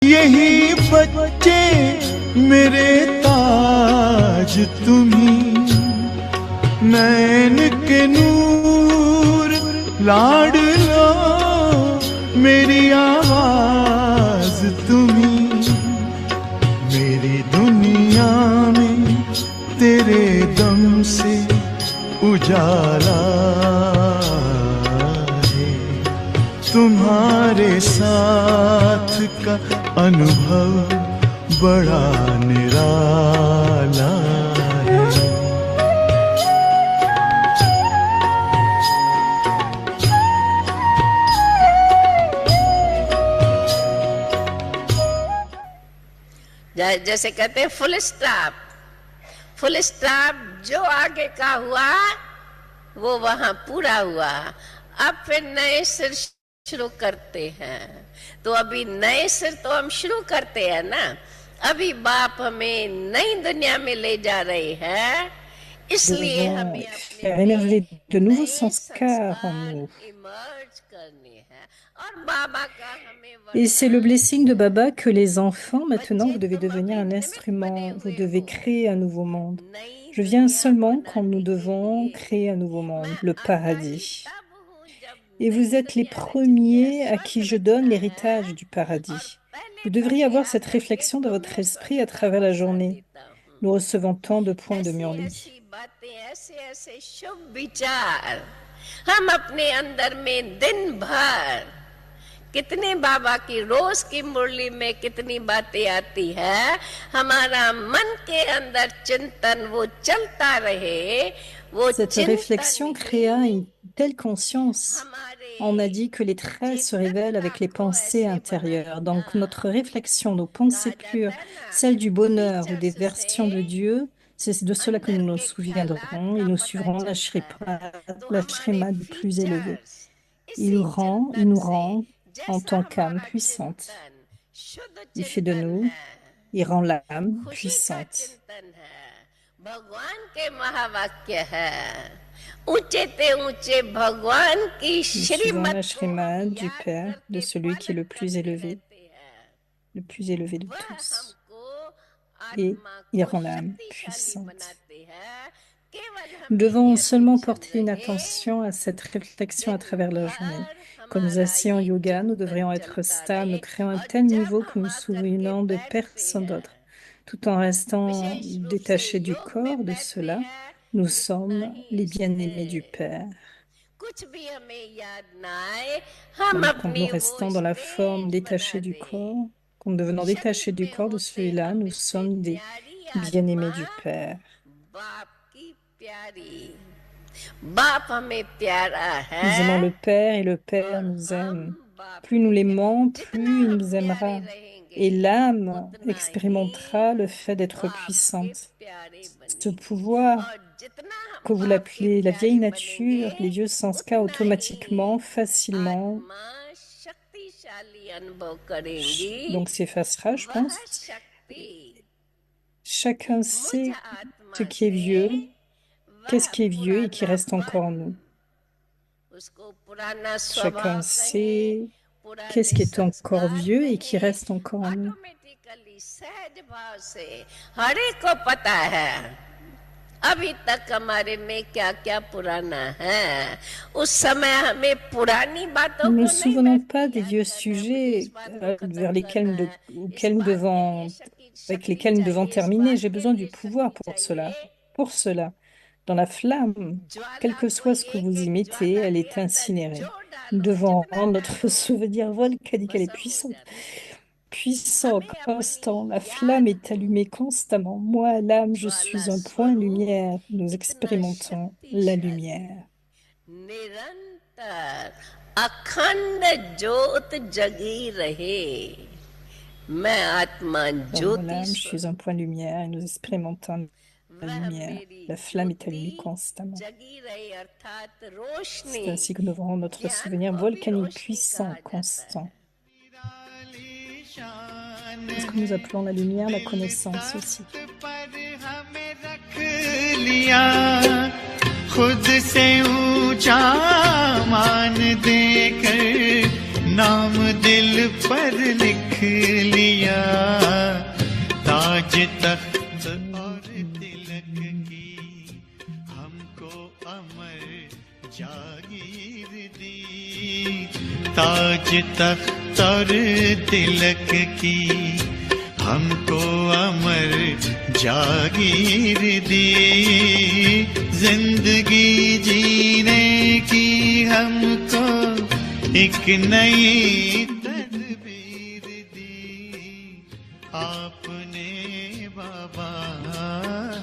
यही बच्चे मेरे ताज तुम्ही, नैन के नूर लाडलो मेरी आवाज तुम्ही, मेरी दुनिया में तेरे दम से उजाला है, तुम्हारे साथ का अनुभव बड़ा निराला है। जैसे कहते हैं फुल स्टॉप, फुल स्टॉप, जो आगे का हुआ वो वहां पूरा हुआ। अब फिर नए सिर शुरू करते हैं। तो अभी नए सिर तो हम शुरू करते हैं ना, अभी बाप हमें नई दुनिया में ले जा रहे हैं, इसलिए हमें faire émerger de nouveaux sanskars en nous. Emerge करने हैं। और बाबा का हमें Et c'est le blessing de Baba que les enfants, maintenant, vous devez devenir un instrument, vous devez créer un nouveau monde. Je viens seulement quand nous devons créer un nouveau monde, le paradis. Et vous êtes les premiers à qui je donne l'héritage du paradis. Vous devriez avoir cette réflexion dans votre esprit à travers la journée. Nous recevons tant de points de Murli. हम अपने अंदर में दिन भर कितने बाबा की रोज की मुरली में कितनी बातें आती है, हमारा मन के अंदर चिंतन वो चलता रहे, वो Cette réflexion créa une telle conscience. On a dit que les traits se révèlent avec les pensées intérieures. Donc notre réflexion, nos pensées pures, celles du bonheur ou des versions de Dieu, c'est de cela que nous nous souviendrons et nous suivrons la shrima du plus élevé. Il nous rend en tant qu'âme puissante. Il fait de nous, il rend l'âme puissante. Nous suivons la shrima du Père, de celui qui est le plus élevé de tous. Et il rend l'âme puissante. Nous devons seulement porter une attention à cette réflexion à travers la journée. Comme nous assis en yoga, nous devrions être stables, nous créons un tel niveau que nous nous souvenons de personne d'autre. Tout en restant détachés du corps de cela, nous sommes les bien-aimés du Père. Donc, quand nous restons dans la forme détachée du corps, quand nous devenons détachés du corps de celui-là, nous sommes des bien-aimés du Père. Nous aimons le Père et le Père nous aime. Plus nous l'aimons, plus il nous aimera. Et l'âme expérimentera le fait d'être puissante. Ce pouvoir que vous l'appelez la vieille nature, les vieux sanskars automatiquement, facilement, donc s'effacera, je pense. Chacun sait ce qui est vieux, qu'est-ce qui est vieux et qui reste encore en nous. Chacun sait qu'est-ce qui est encore vieux et qui reste encore en nous. अभी तक हमारे में क्या क्या पुराना है, उस समय हमें पुरानी बातों को Nous ne नहीं souvenons pas des vieux sujets vers lesquels avec lesquels nous devons terminer. J'ai besoin du pouvoir pour cela. Pour cela, dans la flamme, quel que soit ce que vous y mettez, elle est incinérée. Nous devons rendre notre souvenir volcanique, elle est puissante. Puissant, constant, la flamme est allumée constamment. Moi, l'âme, je suis un point de lumière. Nous expérimentons la lumière. निरंतर अखंड ज्योत जगी रहे, मैं आत्मा Dans mon ज्योति âme, je suis un point de lumière et nous expérimentons la lumière. La flamme est allumée constamment. जगी रहे अर्थात C'est रोशनी ainsi que nous aurons notre souvenir volcanique puissant, constant. C'est ce que nous appelons la lumière, la connaissance aussi. खुद से ऊंचा मान देकर नाम दिल पर लिख लिया ताज तख्त और तिलक की हमको अमर जागीर दी ताज तख्त और तिलक की हमको अमर जागीर दी जिंदगी जीने की हमको एक नई तदबीर दी आपने बाबा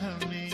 हमें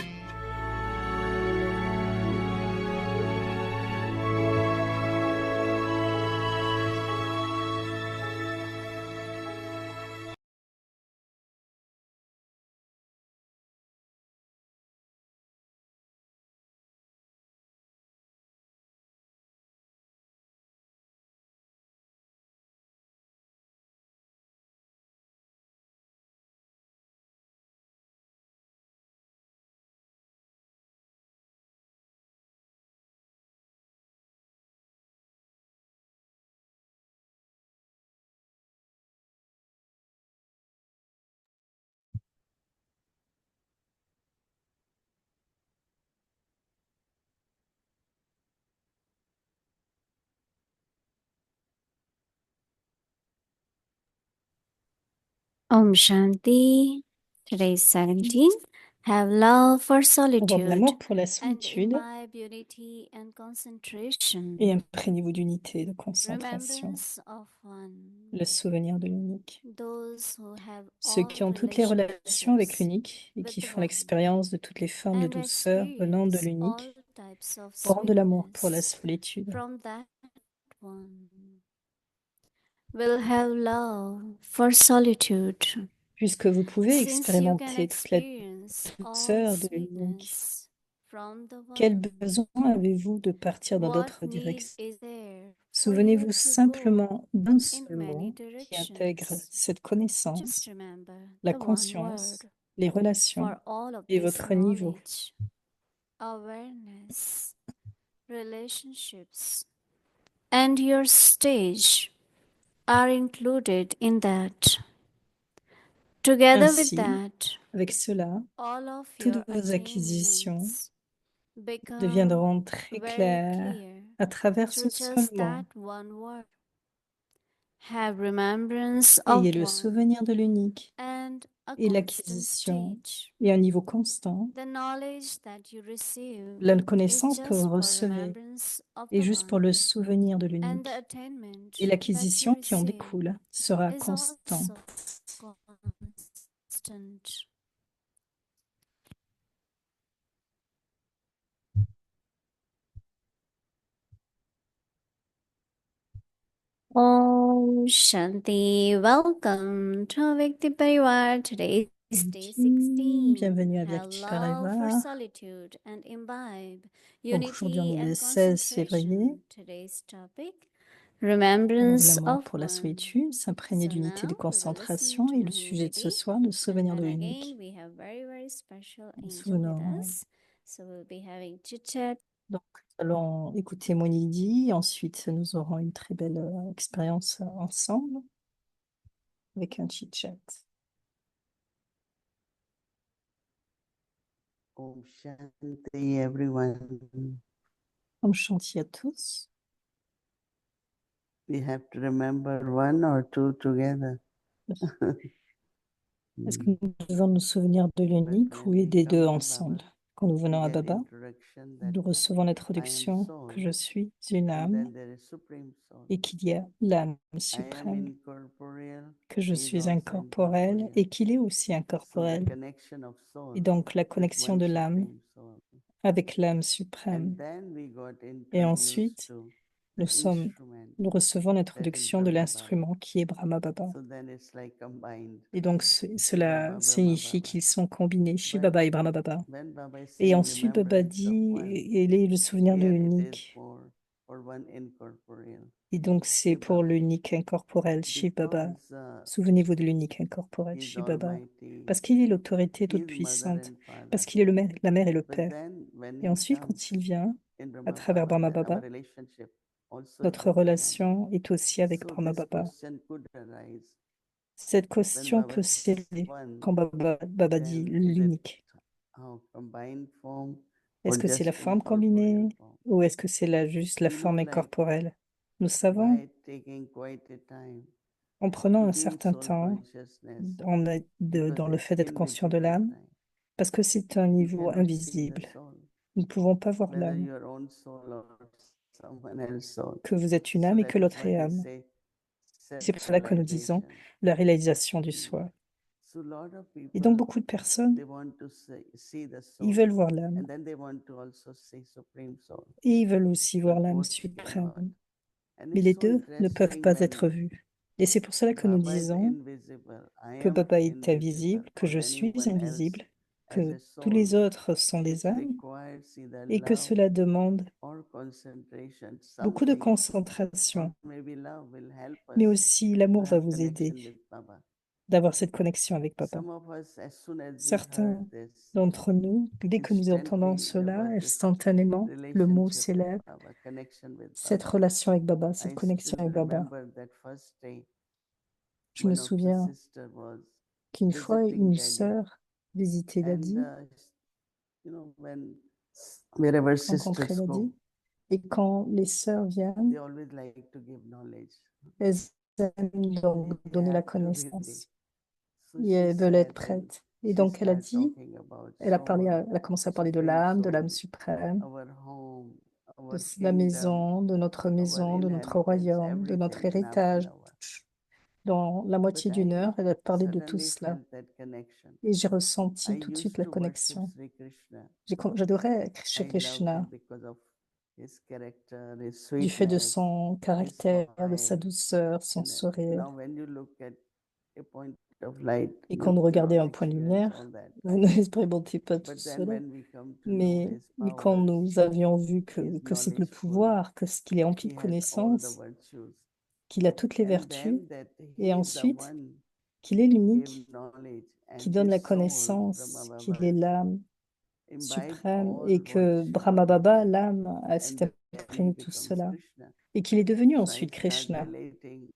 Om Shanti. Today is 17. Have love for Avoir de solitude l'amour pour la and solitude imbibe unity and concentration. et imprégnez-vous d'unité et de concentration. Remembrance of one. Le souvenir de l'unique. Those who have Ceux all qui ont toutes les relations avec relationships l'unique et with qui the font one l'expérience de toutes les formes de and douceur venant de experience l'unique all types of auront de l'amour pour la sweetness solitude. from that one will have love for solitude. Puisque vous pouvez Since you can expérimenter toute la experience all douceur de l'unique, sweetness from the quel one, besoin avez-vous de partir dans what d'autres need directions? is there for you Souvenez-vous to simplement d'un go seul in many mot qui intègre directions? cette Just connaissance, remember la the one conscience, word les relations for all of et this votre niveau. knowledge, awareness, relationships, and your stage are included in that. Together with Ainsi, that, avec cela, all of toutes your vos acquisitions attainments become deviendront très very claires clear à travers ce through seul just mot. that one word. Have remembrance Ayez of le one souvenir de l'unique and a et constant l'acquisition stage. et un niveau constant. The knowledge that you receive La is connaissance que just vous for recevez remembrance of est the juste pour le one, souvenir de and the l'unique. attainment Et that you l'acquisition qui en receive découle sera is constante. also constant. Om Shanti. Welcome to Vyakti Parivar. Today is day 16. Bienvenue à Have Vyakti love for Parivar. solitude and imbibe Donc aujourd'hui on unity est le and 16 février. concentration. Today's topic, Avoir de remembrance l'amour of pour la one. solitude, s'imprégner So d'unité et de now we will listen concentration. to Et le sujet de ce Mahamudri. soir, le And souvenir de then l'unique. again, we have very special Nous angel with souvenons. us. So we'll be having chit-chat. Donc, nous allons écouter Monidi. Ensuite, nous aurons une très belle expérience ensemble avec un chit-chat. Om Shanti, everyone. Om Shanti à tous. We have to remember one or two together. Est-ce que nous devons nous souvenir de l'unique ou des deux ensemble? Quand nous venons à Baba, nous recevons l'introduction que je suis une âme et qu'il y a l'âme suprême, que je suis incorporel et qu'il est aussi incorporel. Et donc la connexion de l'âme avec l'âme suprême. Et ensuite, nous recevons l'introduction de l'instrument qui est Brahma Baba. Et donc cela signifie qu'ils sont combinés, Shiva Baba et Brahma Baba. Et ensuite Baba dit, il est le souvenir de l'unique. Et donc c'est pour l'unique incorporel, Shiva Baba. Souvenez-vous de l'unique incorporel, Shiva Baba. Parce qu'il est l'autorité toute puissante, parce qu'il est la mère et le père. Et ensuite, quand il vient, à travers Brahma Baba, notre relation est aussi avec Brahma Baba. Cette When question Baba peut says s'élever one, quand Baba dit then is it l'unique. combined form Est-ce or que c'est la just forme incorporeal combinée form? ou est-ce que c'est juste la We forme know, like, incorporelle? Nous savons, by taking quite a time en prenant to un be in certain soul temps consciousness, dans because le it's fait d'être conscient de invisible, l'âme, right? parce que c'est un You niveau cannot see the invisible. soul, Nous ne pouvons pas voir whether l'âme, your own soul or someone else's soul. que vous êtes une So âme et that que is l'autre why est they âme. say C'est pour cela que nous disons self-realization. la réalisation du soi. So lot of Et donc people, beaucoup de personnes, they want to see the ils soul, veulent voir l'âme and then they want to also see supreme soul. et ils veulent aussi voir But l'âme both suprême. cannot. And Mais it's les so deux ne peuvent interesting pas être when vus. Et c'est pour cela que nous Baba is disons invisible, I que am Baba est invisible, invisible, que or je suis anyone else invisible, as que a tous les soul. autres sont des It âmes requires either et que love cela demande or concentration, beaucoup de something, or concentration. maybe love will help Mais us aussi to l'amour va have vous aider connection with Baba. d'avoir cette connexion avec Baba. Some of us, as soon as we heard Certains this, d'entre nous, dès que nous entendons instantly there cela, was this instantanément, le mot relationship with s'élève, Baba, connection with cette Baba. relation avec Baba, cette I connexion still avec Baba. remember that first day, Je me one of the souviens sister was qu'une fois, visiting une Daddy, sœur visitait and Daddy, when wherever sisters rencontrait go, Daddy, et quand les sœurs viennent, they always like to give knowledge. elles aiment donc They donner la have to be ready. connaissance So et she elles veulent être said, and prêtes. Et she donc elle a started dit, talking about elle a parlé, soul, elle a commencé à parler supreme de l'âme soul, suprême, our home, de our la kingdom, our maison, de notre inheritance, royaume, de notre everything in half an héritage. hour. Dans la But moitié d'une I heure, elle a parlé de tout suddenly cela. felt that connection. Et j'ai I ressenti tout de suite used la to worship connexion. Sri Krishna. J'adorais Shri I loved Krishna him because of his character, his du fait de sweetness, son his caractère, de sa smile. douceur, son And sourire. now when you look at a point of light, Et quand you nous regardez cannot un point de experience all lumière, that, vous right? n'expérimentez pas tout But then cela. when we come to know Mais, his mais quand powers, nous avions vu he is que c'est le knowledgeful, pouvoir, qu'il est rempli he de has all the connaissances, virtues, qu'il a toutes les and vertus, then that et he is the ensuite one qu'il est gave l'unique, knowledge, qui and donne la this soul, connaissance, Brahma qu'il est Baba, l'âme imbibe suprême, all et what que Brahma Shiva Baba, became, l'âme, and s'est then he imprégné de tout becomes cela, Krishna. et qu'il est devenu So I ensuite start Krishna. relating,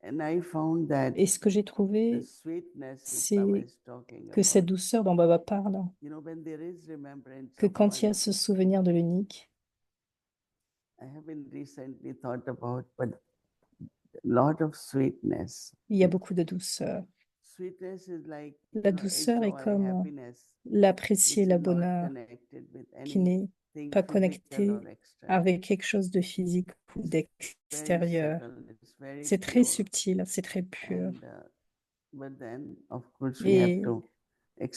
and I found that Et ce que j'ai the trouvé, sweetness which Baba c'est is talking que cette about, douceur dont Baba parle, when there is remembrance que of quand il y a one, ce souvenir de l'unique, I haven't recently thought about, but lot of sweetness. il y a beaucoup de douceur. Sweetness is like, La a douceur est joy, comme happiness, l'apprécier, which la is not bonheur, connected with qui n'est anything pas physical connecté or external. avec quelque chose de physique ou It's very d'extérieur. subtle, it's very C'est très pure. subtil, c'est très pur. And but then, of course, we have Et to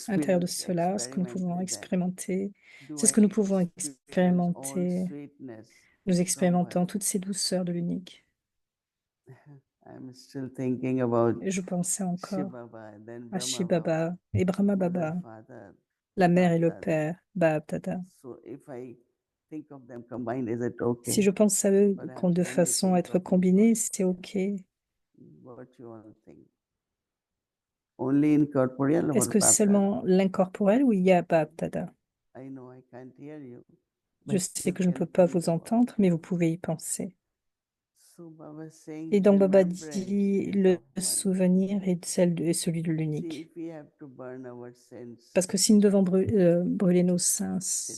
à l'intérieur de experience, cela, ce que nous experiment pouvons with that. expérimenter, Do c'est ce I que nous pouvons experience all expérimenter. sweetness Nous from expérimentons one? toutes ces douceurs de l'unique. I'm still thinking about Et je pensais Shiv encore Baba, and then à Brahma Shiv Baba, Baba et Brahma Mother, Baba, Father, la mère et le Bap Dada. père, Bab Dada. So if I think of them combined, is it Si okay? je pense à eux Perhaps de when you façon à think être of it, combinés, c'est OK. what you all think? Only incorporeal Est-ce or que Bap Dada? seulement l'incorporel ou il y a Bab Dada? I know I can't hear you, Je but sais you que je ne can peux pas think vous about entendre, it. mais vous pouvez y penser. So Baba saying Et donc Baba remembrance dit is le of one. souvenir est celui de See, l'unique. if we have to burn our sense, Parce que si nous devons brûler nos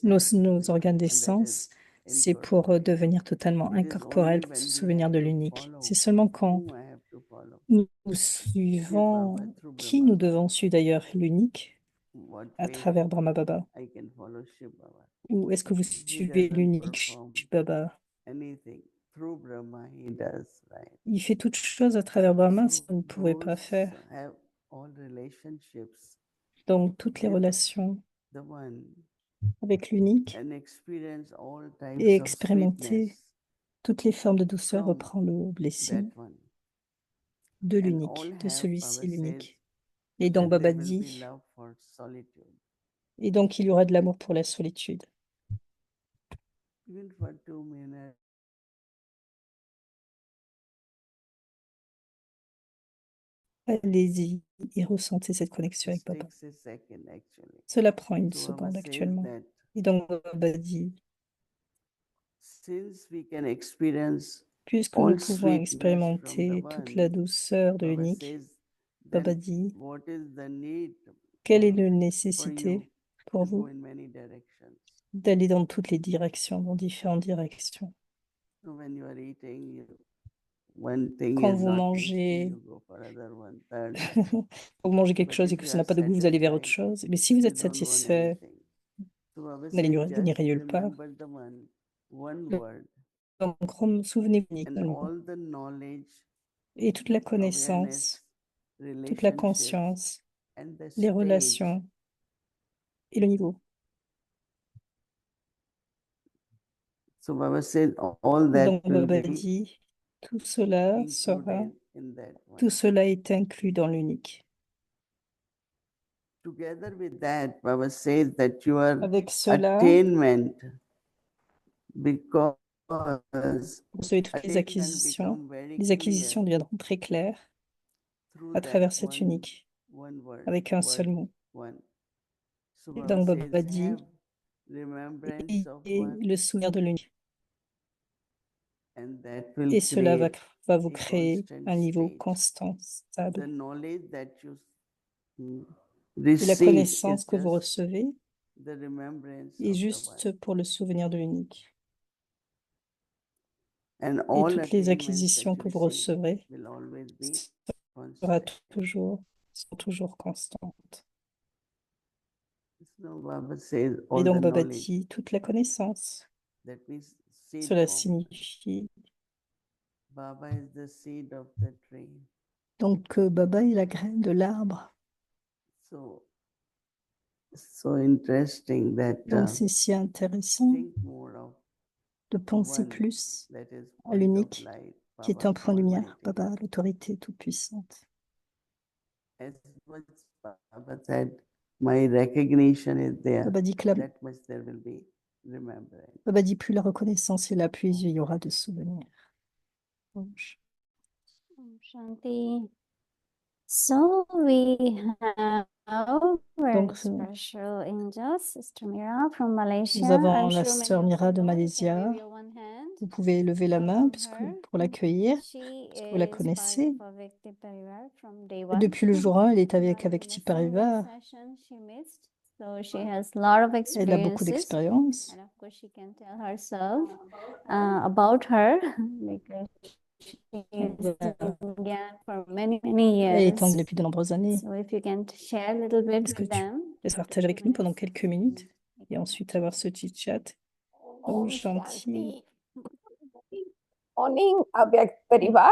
nos organes des and that is sens, c'est pour incorporeal. devenir totalement It is incorporel, only pour se when we souvenir have de to l'unique. follow C'est seulement quand whom I have to follow. nous Shiv suivons Baba through qui Brahma nous Baba. devons suivre d'ailleurs, l'unique, What à way travers Brahma Baba. I can follow Shiv Baba? Ou est-ce que vous He suivez doesn't l'unique perform Shiv Baba? anything through Brahma. He does, right? Il fait toutes choses à travers Brahma, So ça on ne pouvait pas those faire. have all relationships Donc toutes les with relations the one avec l'unique and experience all et types of expérimenter sweetness toutes les formes de douceur from reprend le that blessing one. de And all l'unique, de have, celui-ci Baba says, l'unique. Et donc then Baba there will be dit, love for solitude. et donc il y aura de l'amour pour la solitude. Even for 2 minutes. Allez-y et ressentez cette connexion avec It Baba. takes a second actually. Cela prend une So Baba seconde says actuellement. that Et donc Baba dit, since we can experience Puisque all nous pouvons sweetness from the expérimenter toute la one, douceur de Baba l'unique, says, Baba then dit, what is the need quelle est for la you nécessité pour to go vous in many directions? d'aller dans toutes les directions, dans différentes directions? So when you are eating, one thing Quand is vous not tasty, mangez, you go for other one, third. quand vous mangez quelque But chose et if que you ça n'a are pas de goût, vous allez vers autre satisfied, chose. Mais si vous you êtes don't want satisfait, anything. So Baba vous says, n'irez just nulle part. remember the one word, Donc, souvenez-vous and uniquement all the knowledge, et toute la awareness, connaissance, toute la relationships, conscience, and the les stage. relations et le niveau. So Baba said, all that Donc, will Baba be dit, tout cela sera, included in that tout one. cela est inclus dans l'unique. Together with that, Baba says that your Avec cela, attainment, because vous recevez toutes les attainment acquisitions. become very Les acquisitions clear deviendront très claires through à that travers cette one, unique, one word, avec un word seul mot. one. So Et Baba donc, says, Baba dit, have remembrance of ayez one, le souvenir de l'unique. and that will Et cela create va vous a créer constant un niveau state. constant, The stable. knowledge that you Et la receive connaissance is que vous just recevez the remembrance est of the one. juste pour le souvenir de l'unique. And Et all toutes les attainments acquisitions that que you vous receive recevrez will always be sera constant. sont toujours constantes. So Baba says Et all the donc, Baba knowledge. dit toute la connaissance. That means seed Cela form. signifie Baba is the seed of the tree. donc que Baba est la graine de l'arbre. So interesting that Donc, c'est si intéressant think more of de penser one plus that is à point of l'unique, light, qui est Baba un point de lumière, Almighty. Baba, l'autorité toute-puissante. As much Baba said, my recognition is there. Baba dit que That much there will be remembrance. Baba dit plus la reconnaissance est là, plus il y aura de souvenirs. Om Shanti. So we have very Donc, special angel, Sister Mira from Malaysia. nous avons I'm la sure many sœur of Mira you de know. You can Malaisie. wave your one hand. Vous pouvez lever la main pour l'accueillir, She parce que vous la is part connaissez. of Avekti Parivar from day Et one. depuis le jour 1, elle est avec Not Avekti missing one Parivar. session she missed. So she has a lot of Elle a beaucoup experiences. d'expérience. And of course, she can tell herself about her because she is in Gyan for many, many Elle est en years. depuis de nombreuses années. So if you can share a little bit Est-ce que with tu them. laisses partager avec nous pendant quelques minutes et ensuite avoir ce petit chat? Oh, gentil. Morning, Avyakt Parivar.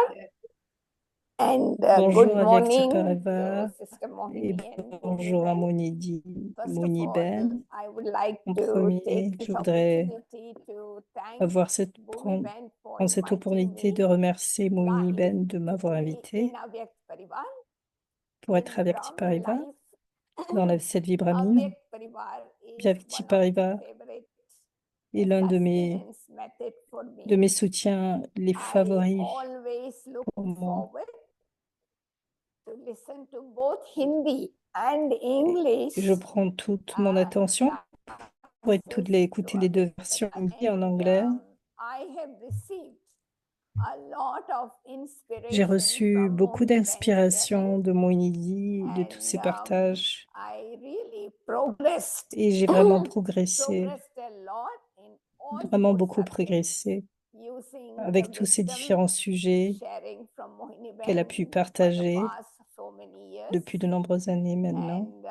And Bonjour good Avyakti morning Parivar to Sister et Mohini and bonjour à Mohini Ben. Moni Ben. I would like En to premier, take this je voudrais opportunity to thank avoir Bhumi Ben for prendre cette inviting opportunité me de remercier Moni live Ben de to m'avoir be invité in Avyakt Parivar. pour In être Avyakti Brahmin Parivar life, dans cette vie brahmine. Avyakt Parivar is Avyakti one of Parivar my favorite est l'un de sustenance method for mes me. soutiens les I favoris always look pour moi. forward to listen to both Hindi and English. Je prends toute mon attention pour écouter les deux versions hindi en anglais. I have received a lot of J'ai inspiration reçu from beaucoup Mohini Ben's d'inspiration sharing, de Moinidi, de tous ces and partages. I really progressed, Et j'ai vraiment progressé, progressed a lot in all vraiment four beaucoup subjects progressé using avec the tous ces wisdom différents sujets sharing from Mohini qu'elle a Ben pu for the partager past so many years. depuis de nombreuses années maintenant. And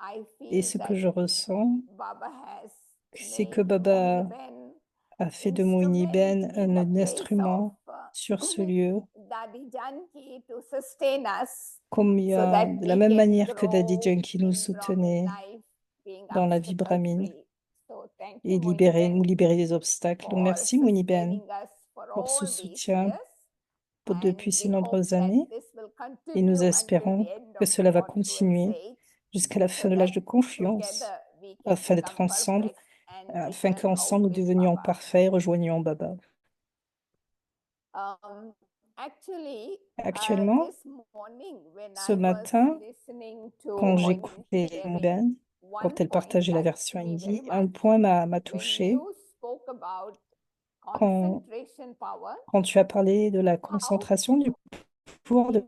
I Et feel ce que that je ressens, Baba has c'est que made Baba Mohini Ben a fait de Moini Ben instrument in the un place instrument of sur ce lieu, Dadi Janki to sustain us comme il y so a, that de la we même can manière que Daddy grow Junkie nous in Brahmin soutenait life, being dans la vie obstacle brahmine free. So thank et you, Mohini nous Ben, libérer des obstacles. Donc for merci Moini Ben sustaining us for pour ce all these soutien years. depuis And ces we hope nombreuses that années this will et nous continue until espérons the end que of cela va confluence continuer age, jusqu'à la so fin de l'âge that de confluence, together we can afin d'être become ensemble, perfect and afin return qu'ensemble home nous with devenions Baba. parfaits et rejoignions Baba. Actually, Actuellement, this morning when ce I was matin, listening to quand Mohin j'écoutais sharing, Ben, quand one elle point partageait la touched version me very hindi, un much. point m'a When touché you spoke about concentration power, quand tu as parlé de la concentration, du pouvoir de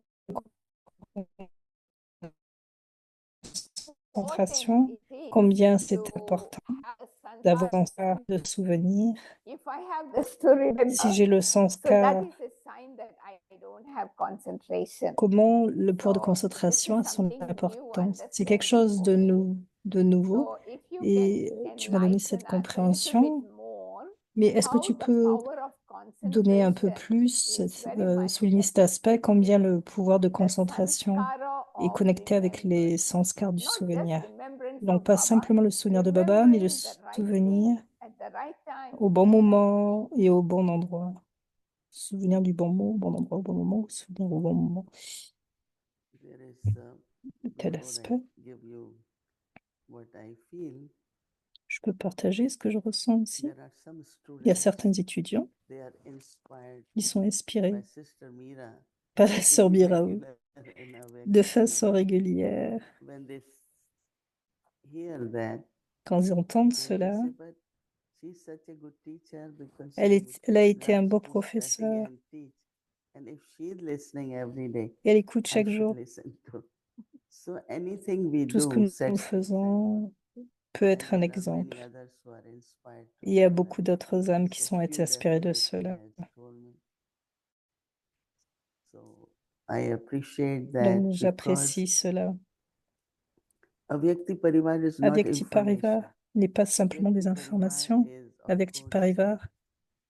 concentration, important it is combien c'est to important have a sanskar d'avoir un sanskar de souvenir. If I have the story Si j'ai le so that sanskar, is a sign that I don't have concentration. comment le pouvoir de So this concentration is a son something new, importance? C'est quelque understanding chose for me. de nouveau So if you et can tu m'as donné cette enlighten us a little bit compréhension. more, Mais est-ce que how tu the peux power of donner un peu concentration plus, is very much souligner cet aspect, connected combien with le pouvoir de the concentration sanskara est of connecté avec les remembrance. sanskars du Not just souvenir? remembrance Donc of pas Baba, simplement le souvenir de Baba, mais le remembering the right souvenir thing at the right time. au bon moment et au bon endroit. Souvenir du bon mot, au bon endroit, au bon moment, souvenir au bon moment. There is, Tel before I aspect. give you what I feel, Je peux partager ce que je ressens aussi. there are some Il y a students, certains étudiants they are inspired qui sont inspirés by Sister Meera par la to sœur be Miraou regular in de Avyakti façon Parivar. régulière. When they hear that, Quand ils entendent they cela, say, but she's such a good teacher because elle a été un loves beau to study professeur and teach. And if she's listening every day, et elle écoute I chaque should jour. listen to. So anything we Tout ce que do nous sets the example. faisons peut And être un there are many exemple. others who are inspired Il y a from that. beaucoup d'autres âmes qui So sont été few inspirées de definitely cela. has told me. So I appreciate that Donc because j'apprécie cela. Avyakti Parivar is not Avyakti Parivar information. n'est pas simplement des Avyakti Parivar informations. is, of Avyakti course, Parivar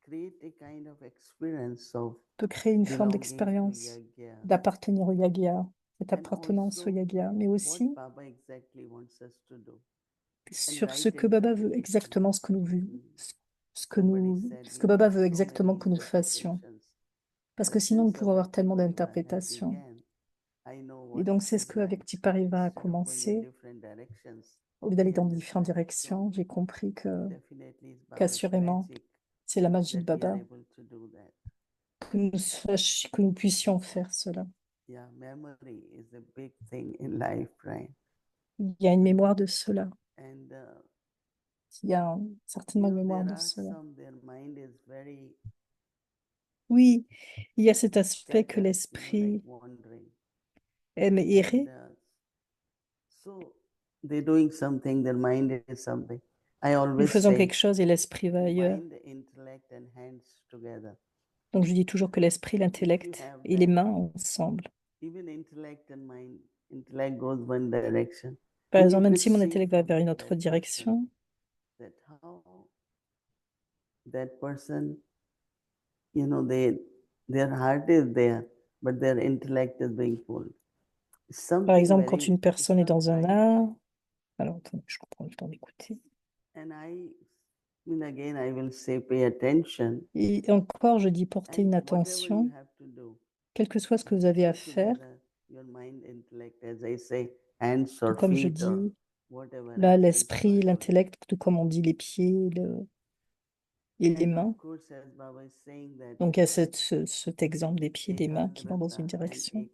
create a kind of experience of peut créer une forme belonging to d'expérience Yagya. d'appartenir au Yagya, cette And appartenance au also Yagya, mais what aussi Baba exactly wants us to do. And sur right ce que Baba veut interpretation. exactement, ce que nous, Somebody said ce we que Baba have veut so exactement many que nous fassions. interpretations. Parce But que sinon, nous since pouvons avoir Avyakti tellement Parivar has d'interprétations. began, I know Et what donc, c'est ce is que right. Avyakti Parivar a Instead of going in commencé. different directions, Au lieu d'aller I dans différentes understand. So directions, j'ai compris definitely it's Baba's qu'assurément, magic c'est la magie de that we are Baba able to do that. que nous puissions faire cela. Yeah, memory is a big thing in life, right? Il y a une mémoire de cela. And Il y a certainement une mémoire there de are cela. some, their mind is very Oui, il y a cet aspect que scattered, l'esprit like wandering. aime errer. And so they're doing something, their mind is something. I Nous always faisons say, quelque chose et l'esprit va ailleurs. mind, intellect, and hands together. Donc je dis toujours que l'esprit, l'intellect have et les that, mains ensemble. Even intellect and mind, intellect goes one direction. Par And exemple, you même could si mon see intellect va from vers une that autre person direction, that how that person, you know, their heart is there, but their intellect is being pulled. par Something exemple, very, quand une it's personne est not dans un right, art, right? alors attendez, je comprends le temps d'écouter. And I mean, again, I will say pay attention. Et encore, je dis porter une And whatever you attention, have to do, quel que soit ce que vous avez à bring faire, together your mind, intellect, as I say, hands tout or comme je feet or dis, whatever là, else l'esprit, inspired. l'intellect, tout comme on dit les pieds et les And mains. of course, as Baba is saying that Donc il y a cet exemple des pieds et des mains qui vont dans une Ekanvrata and direction.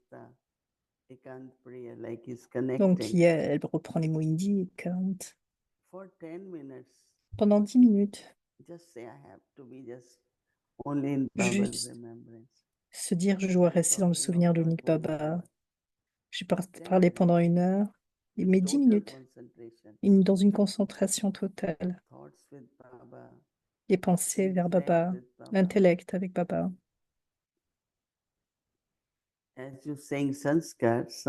Ekant prayer, like he's Donc connecting. elle reprend les mots hindi et Kant. For 10 minutes, Pendant 10 minutes, just say I have to be just only in Baba's juste remembrance. se dire je dois I'm rester dans le talking souvenir de about l'unique 1 Baba. hour. J'ai 10 parlé pendant minutes 1 heure, with mais 10 total minutes, concentration. dans une concentration totale. Thoughts with Baba, Les pensées vers intellect Baba, with Baba. l'intellect avec Baba. As you're saying sanskars,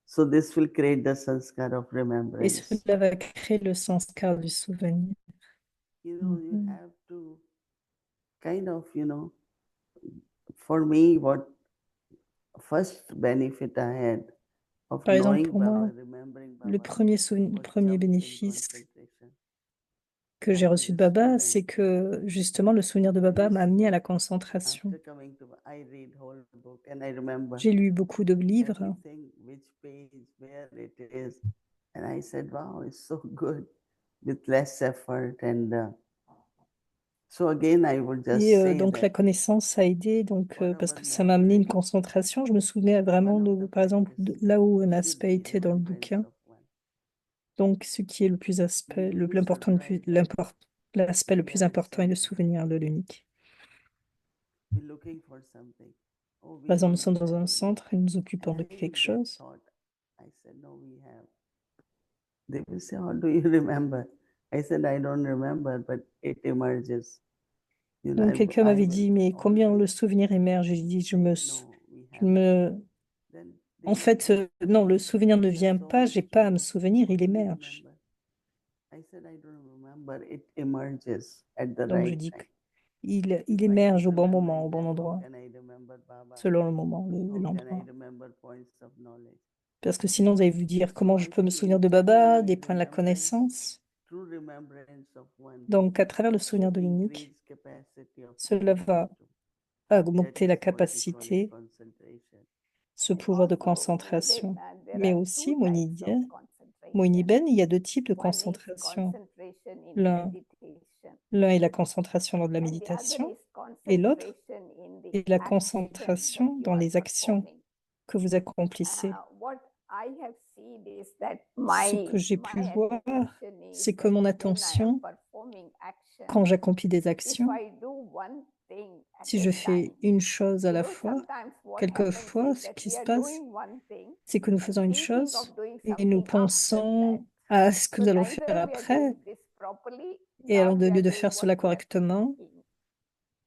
so this will create the sanskar of Et remembrance. cela va créer le sanskar du souvenir. You know, you Mhm. have to kind of, for me, what first benefit I had of Par exemple, knowing pour Baba, moi, remembering le Baba, le was premier jump in bénéfice concentration. que j'ai I was reçu de a Baba, student. c'est que justement le souvenir de Baba m'a amené à la concentration. After coming to, I read whole book and I remember J'ai lu beaucoup de livres everything, which page, where it is. And I said, wow, it's so good with less effort. And so again, I would just et say donc la that connaissance a aidé donc for parce our que ça m'a amené une memory, concentration. Je me souvenais vraiment one of de, the par exemple, practices là où un should aspect be était dans le remembrance bouquin. of one. Donc ce qui est le plus You aspect, will be l'important, surprised that l'aspect le we plus have a important est le saying, souvenir de l'unique. we're looking for something. Oh, we Par exemple, nous don't sommes dans un have. centre et nous nous occupons And de I quelque get chose. thought, I said, no, we have. They will say, how do you remember? I said, I don't remember, but it emerges. You know, Donc quelqu'un I m'avait will dit, mais combien le always souvenir émerge? J'ai dit, say, no, we je haven't. me, Then en they fait, will say, non, le souvenir ne you have vient so pas, much j'ai to pas à me do. souvenir, How il do you émerge. remember? I said, I don't remember. It emerges at the Donc je right dis time. qu'il If I émerge don't au bon remember moment, it, au bon then how endroit, can I remember Baba? selon le moment, How can I l'endroit. remember points of knowledge? Parce que sinon, vous allez vous dire, comment So je I peux me think souvenir de Baba, internally des points de la remembrance, connaissance. true remembrance of one Donc à travers le souvenir should de l'unique, increase capacity of cela va meditation. That augmenter is la what we call it capacité, concentration. ce And pouvoir de also, concentration. within, there Mais are aussi, two types of concentration. Moiniben, il y a deux types de One is concentration. concentration in L'un meditation, est la concentration lors de la and the other méditation is et l'autre concentration in the est la action that concentration you dans are les actions performing. que vous accomplissez. What I have seen is that Ce que j'ai pu voir, attention c'est is que that mon when I am attention, performing action, quand j'accomplis des if actions, I do one thing at si a je fais time, une chose à la fois, sometimes what quelquefois, happens is ce that qui we se are passe, doing one thing c'est que nous and faisons une thinking of chose doing et nous something after that. pensons à ce que So nous allons neither faire we are après. doing this properly, Et alors, nor we au lieu are de doing faire what cela we are correctement, thinking.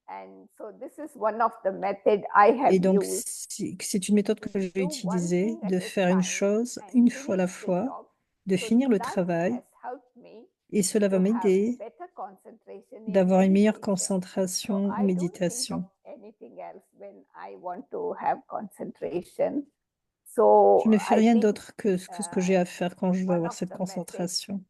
And so this is one of the method I have et donc used. c'est une méthode que j'ai Do one utilisée, thing de at a faire une time chose and une fois à la finish the fois, job. de So finir le that travail, has helped me et cela va to have m'aider better concentration in d'avoir une meilleure meditation. So concentration en I don't think of méditation. anything else when I want to have concentration. So Je ne fais I rien think d'autre que ce que j'ai à faire quand je veux one avoir of cette the methods, concentration.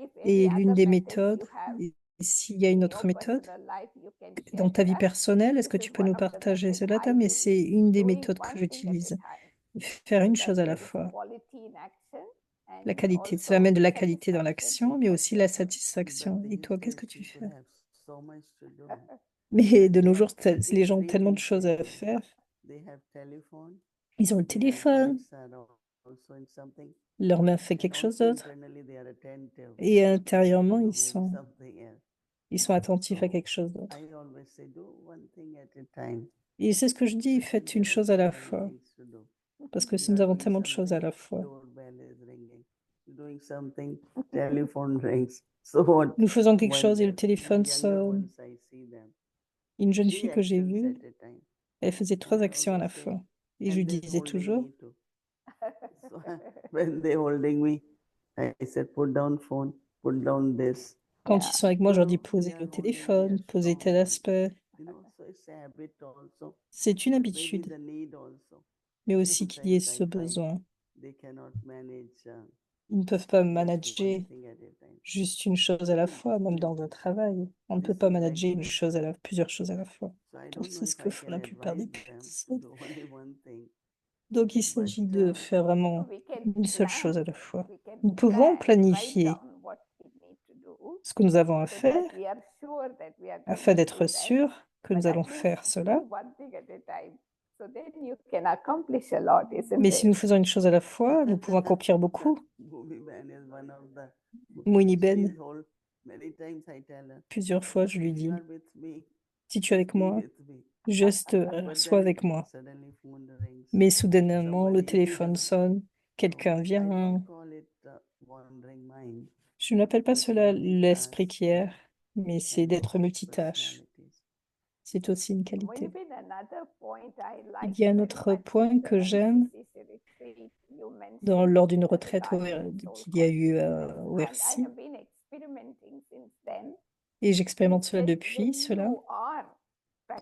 if Et any l'une other des methods méthodes, you have et s'il y a une in autre your méthode, personal life, you can dans share ta with vie us. personnelle, est-ce que This tu is peux one nous of the partager methods cela, I mais use. c'est une des Doing méthodes que one thing at a j'utilise. time, Faire so une that chose à la there is fois. quality in action La and qualité, also cela amène de la qualité dans satisfaction l'action, in mais what aussi you la are doing. satisfaction. But Et these toi, qu'est-ce days que tu people fais? have so much to do. Mais de nos jours, It's les gens ont tellement de really choses à crazy. faire. They have telephone, Ils ont le their téléphone, hands are also in something, leur main fait and quelque chose also d'autre, internally they are attentive. et intérieurement, Maybe something else. ils sont attentifs à So quelque chose d'autre. I always say, do one thing at a time. Et c'est ce que je dis, faites une There are chose à so la many fois, things to do. parce que si You nous are avons doing tellement de choses à something, la fois. doorbell is ringing. Doing something, telephone rings. So what? Nous faisons quelque One chose et le the téléphone younger sonne. ones I see them. Une jeune 3 fille que j'ai actions vue, at a time. elle faisait And 3 I actions à la always say, fois. Et je and lui then disais holding toujours, me too. So when they holding me, I said, put down phone, put down this. quand ils sont avec moi, je You leur dis know, they posez are le holding me téléphone, as posez tel strong. aspect. You know, so it's a habit also. C'est une But maybe habitude, the need also. mais aussi qu'il y ait Sometimes I ce find besoin. they cannot manage Ils ne peuvent pas just one manager thing at a time. juste une chose à la fois, même dans le travail. On ne peut This pas is manager actually, plusieurs choses à la fois. so I Donc, don't know c'est ce if que I font can la plupart des advise them to personnes. do only one thing. Donc, il But s'agit de faire vraiment we can une seule plan, chose à la fois. we can Nous pouvons plan, write planifier down what we need to do ce que nous avons à so faire that we are sure that we are going afin to d'être do that. sûr que But nous allons at least faire do cela. one thing at a time. So then you can accomplish a lot, isn't Mais it? si nous faisons une chose à la fois, nous pouvons accomplir beaucoup. Bhumi Ben is one of the. Moini She's Ben, whole. Many times I tell her, plusieurs fois, je lui if dis, you are with me, si tu es avec be moi, with me. juste But sois then avec moi. suddenly phone rings. Mais soudainement, le Somebody, téléphone sonne, quelqu'un I vient. don't call it wandering mind. Je n'appelle pas It's cela l'esprit multitask qui erre, mais c'est and d'être multitâche. personalities. C'est aussi une qualité. Maybe another point I Il like y a un very autre much point in que the j'aime NCCC retreat you lors mentioned d'une retraite regarding soul qu'il y a eu consciousness. au And I RCI, have been experimenting since then. et j'expérimente Is cela that depuis when cela, you are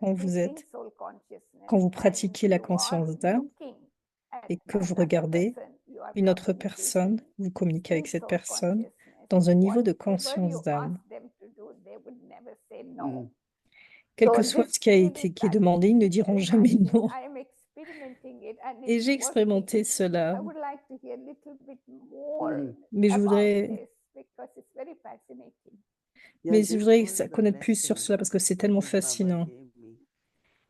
quand vous practicing soul consciousness quand vous and pratiquez la you are conscience d'âme looking at et que vous another regardez person, you are une autre communicating personne, vous communiquez in avec cette soul personne consciousness. dans un niveau de Whatever conscience you d'âme. ask them to do, they would never say Mm. no. Quel So que soit this ce qui a really qui est demandé, ils ne diront very jamais much, non. I am experimenting it and Et it's j'ai working. expérimenté cela, I would like to hear a little bit more mais je about voudrais, this because it's very fascinating. Yeah, mais je this voudrais was the connaître plus sur blessing cela parce que c'est tellement that Baba fascinant. gave me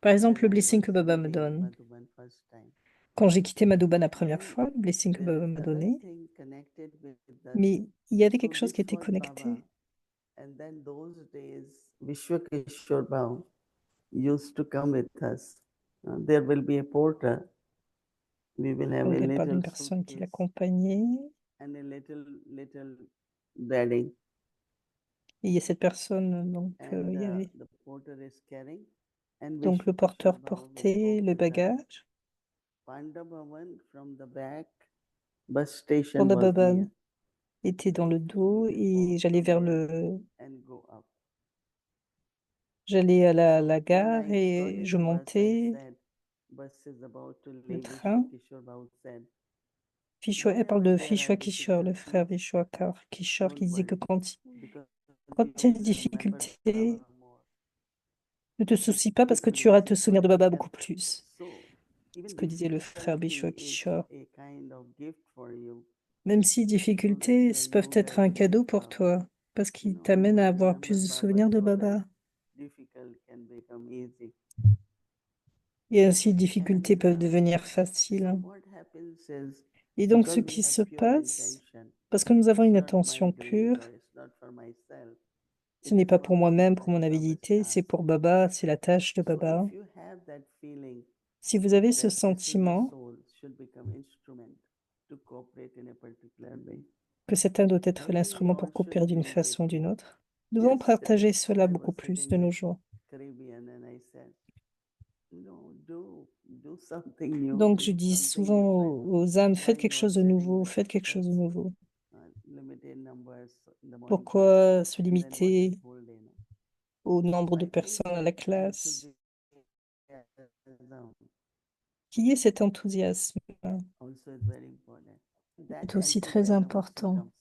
Par exemple, le when I blessing que was Baba me leaving donne. Madhuban first time. Quand j'ai quitté Madhuban la première Then fois, le blessing que there Baba is m'a other donné, thing connected with that. mais il y avait quelque So chose qui this était was connecté. Baba. And then those days, Vishwakeshwar Bhau used to come with us. There will be a porter. We will have Donc, a elle parle d'une little personne qui suitcase l'accompagnait. and a little bedding. Et il y a cette personne, donc And il y avait the porter is carrying. And donc le Vishwa porteur Kishore Baba will portait walk le with us. bagage. Panda Bhavan from the back, bus station Panda was near. Bhavan était dans le dos We will et walk j'allais from vers there and go up. j'allais à la So when gare I got et in je the bus, I montais said, bus is about to le leave. Vishwa train. Kishore Baba said, Elle parle whenever de there are Vishwa Kishore, le frère difficulties, Vishwa Kishore, qui don't disait que worry, because quand you il y a will des remember difficultés, Baba more. ne te soucie pas parce It que will tu auras à te easy for souvenir de you. Baba And beaucoup plus. so Ce even que disait le frère Vishwa difficulty is Kishore. a kind of gift for you. Même si So that difficultés your peuvent yoga être un will cadeau pour become, toi, parce you qu'ils know, you t'amènent à will avoir remember plus de Baba souvenirs de so that Baba. difficult can become easy. Et ainsi, les And difficultés peuvent devenir faciles. so what happens is, Et donc, because ce we qui have se pure passe, intention, parce que nous avons une it's not my intention greed pure, or it's not for myself, ce it n'est is pas for pour moi-même, pour mon fulfilling Baba's avidité, c'est task. pour Baba, c'est la tâche de So Baba. if you have that feeling Si vous avez ce that this is the sentiment soul should become instrument to cooperate in a particular way, que cet âme doit être I think we l'instrument pour all coopérer should d'une do it. façon ou d'une autre, nous devons Yesterday, partager cela I beaucoup was plus sitting de nos with jours. Caribbean and I said, no, do something new, Donc, je do dis something souvent different. aux âmes, Why faites quelque not chose de sitting nouveau, with faites quelque chose de such nouveau. limited numbers in the morning class? Pourquoi se And then what is limiter whole day, no? au nombre So de I think personnes à la there should classe? be Qu'il y ait cet enthousiasme also is very important. That est aussi très enthusiasm also important. comes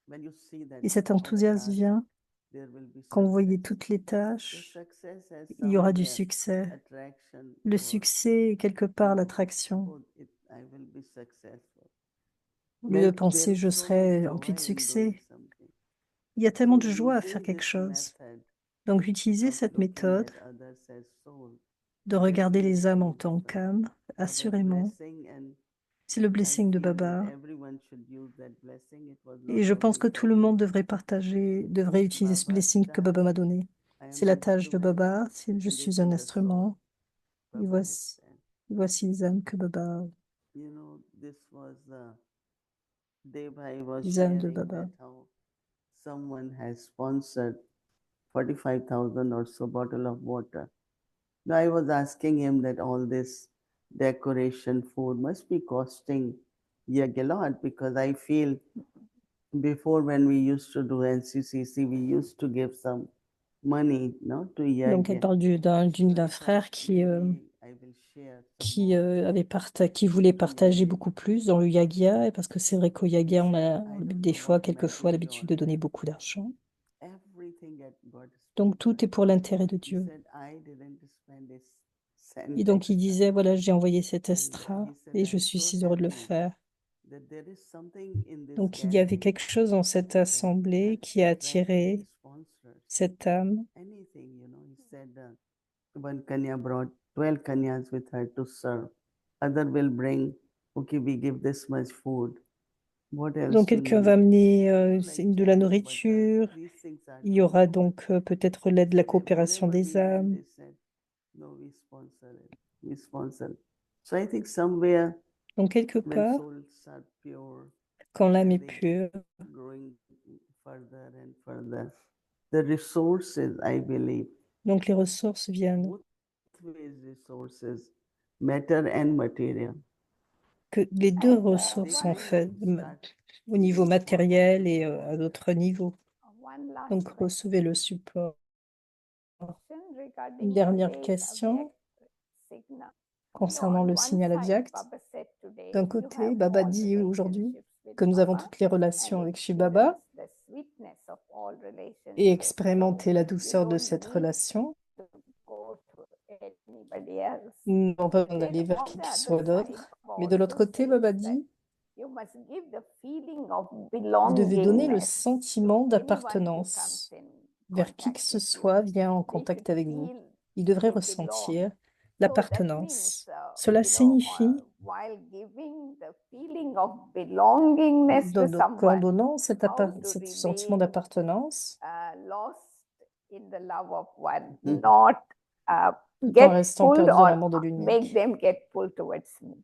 when you see that Et cet all the enthousiasme tasks, vient there will be quand vous voyez success. toutes les The tâches, success has il y aura du somewhere succès. attraction Le for, succès est quelque you part know, l'attraction. oh, I will be successful. Au lieu de There penser is je so much serai joy rempli de in doing succès, something. il y a tellement So de joie à faire using quelque this chose. method Donc, utilisez of cette looking méthode at others as soul de regarder les âmes en definitely tant is qu'âmes, Baba's assurément. blessing, and C'est le I blessing de feel that Baba. everyone should use that blessing. It was Et not je pense only que tout for le me. monde devrait partager, devrait utiliser ce Baba's blessing que task, Baba m'a donné. I am C'est la tâche de instrument, Baba, je and this suis un is the soul instrument. Et Baba has sent. voici les âmes que Baba, You know, this was Dev Bhai was les âmes de sharing Baba. that how someone has sponsored 45,000 or so bottle of water. Now I was asking him that all this decoration food must be costing Yag a lot, because I feel before when we used to do NCCC, we used to give some money, no, to Donc, elle Yag. parle d'un So I d'un thought frère maybe I will share some more qui voulait to partager Yag. beaucoup plus dans le Yagia, et parce que c'est vrai qu'au He Yagia, on said, a I don't des know fois, what quelquefois, matters to l'habitude de donner others. beaucoup d'argent. Everything at God's Donc, tout sponsor. est pour l'intérêt de He Dieu. said, I didn't spend a cent Et donc, il extra. disait, voilà, j'ai envoyé cet And extra he said, et je I'm suis so si heureux de le happy faire. that there is something in this Donc, il y avait gathering quelque chose dans cette that assemblée has qui a attracted attiré sponsors. cette âme. Anything, you know, he said, one Kanya brought 12 Kanyas with her to serve. Other will bring, okay, we give this much food. What else Donc, you quelqu'un need? va amener Like de la charity, but nourriture. these things are Il y too aura small. donc peut-être l'aide de la So coopération wherever des we went, âmes. they said, no, we sponsor it. We sponsor. So I think somewhere Donc, quelque when part, souls are pure quand l'âme and est they pure, growing further and further, the resources, I believe, donc les ressources viennent. both ways resources, matter and material. Que les deux And, ressources sont one faites Start au niveau giving forward matériel to et the à sponsor. d'autres niveaux. one last Donc, question recevez le support. Une regarding dernière today's question signal. concernant On le one signal side, abject. Baba said today, D'un you côté, have Baba all dit aujourd'hui relationships with que nous avons Baba toutes les relations and avec Shiva Baba experience the sweetness of all et relationships. expérimenter la You douceur de don't cette need relation. to go to anybody else. Nous n'avons pas besoin Then d'aller vers on qui the que ce other soit side, d'autre. Baba Mais de l'autre also côté, Baba says that dit, you must give the feeling of vous devez donner le belongingness sentiment to anyone who comes d'appartenance in vers qui que contact ce with you. soit vient en They should contact avec vous. feel Il devrait they belong. ressentir So that l'appartenance. means, Cela signifie, while giving the feeling of belongingness to donc, en someone, donnant how to ce sentiment remain d'appartenance, lost in the love of one, Mhm. not tout en get restant pulled perdu dans or l'amour de make l'unique. them get pulled towards me.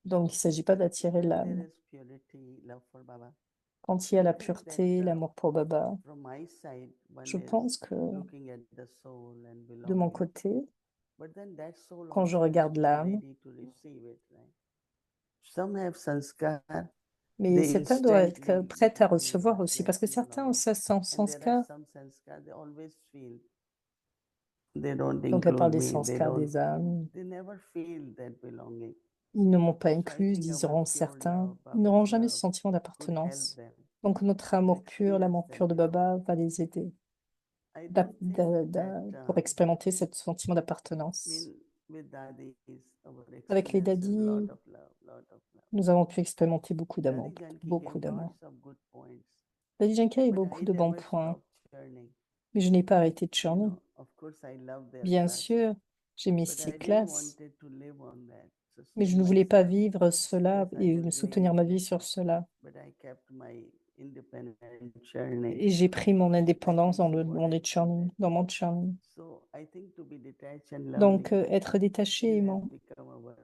Donc, il ne s'agit pas d'attirer When there l'âme. is purity, love for Baba, Quand il y a I la think pureté, that l'amour pour Baba, from my side, one je is pense que looking at the soul and de mon belonging. côté, But then that soul quand je also has regarde to be l'âme, ready to receive it, right? Some have sanskar, mais they certains doivent être instantly prêts à become recevoir aussi, parce que flexible certains or ont ça sans and there are sanskar. some sanskar they always feel they don't Donc, elle parle include des me, sanskars des âmes. they never feel that belonging. Ils ne m'ont pas So I inclus, think our diront pure certains. love, Ils n'auront Baba's jamais ce love, sentiment could help d'appartenance. them Donc, notre to amour pur, experience l'amour that pur de Baba belonging. va les aider I don't think that pour expérimenter ce sentiment I d'appartenance. mean with dadis our Avec les experience is lot dadis, of love, lot of love. nous avons pu expérimenter beaucoup d'amour, Daddy Janki beaucoup gave d'amour. lots of good points, Daddy Yankee a eu but beaucoup I de bons never points, stopped churning. mais je n'ai pas arrêté de You churner. know, of course I love their Bien classes, sûr, j'aimais but ces I didn't classes, wanted to live on that, mais je sustain ne voulais pas myself. vivre cela Yes, I et was me doing soutenir ma vie it, sur cela. but I kept my independent churning. Et j'ai pris mon indépendance dans That is what mon I churning, feel dans mon churning. So I think to be detached and Donc, loving, être détaché et this has aimant, become our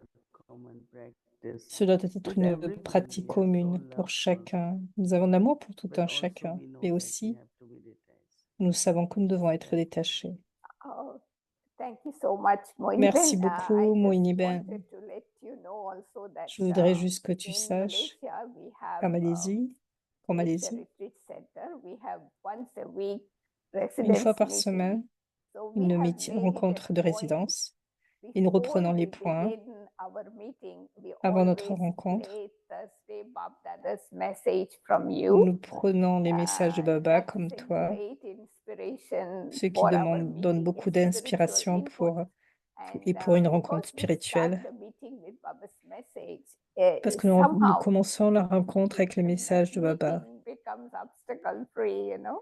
common practice cela doit être with une everybody. pratique We have so commune pour love for, chacun. Nous avons l'amour pour tout but un also chacun, we know mais that we aussi have to be detached. nous savons que nous devons être détachés. Oh, thank you so much, Merci Moiniben. beaucoup, I just Moiniben. wanted to let you know also that Je voudrais juste que tu in saches Malaysia we qu'en have Malaisie, en Malaysia Malaisie, Retreat Center. We have once a week une fois residence par meeting. semaine, So we une have made made it rencontre a de point résidence et nous before reprenons les we points begin our meeting. We avant notre always rencontre. play Thursday Bab Dada's message from you. Nous prenons les messages de Baba That's comme a toi, great inspiration ceux qui for our donnent meeting, beaucoup a spiritual d'inspiration input. et pour une Because rencontre we start spirituelle. the meeting with Baba's message, Parce que nous somehow commençons la rencontre avec le the message de Baba. meeting becomes obstacle free, you know.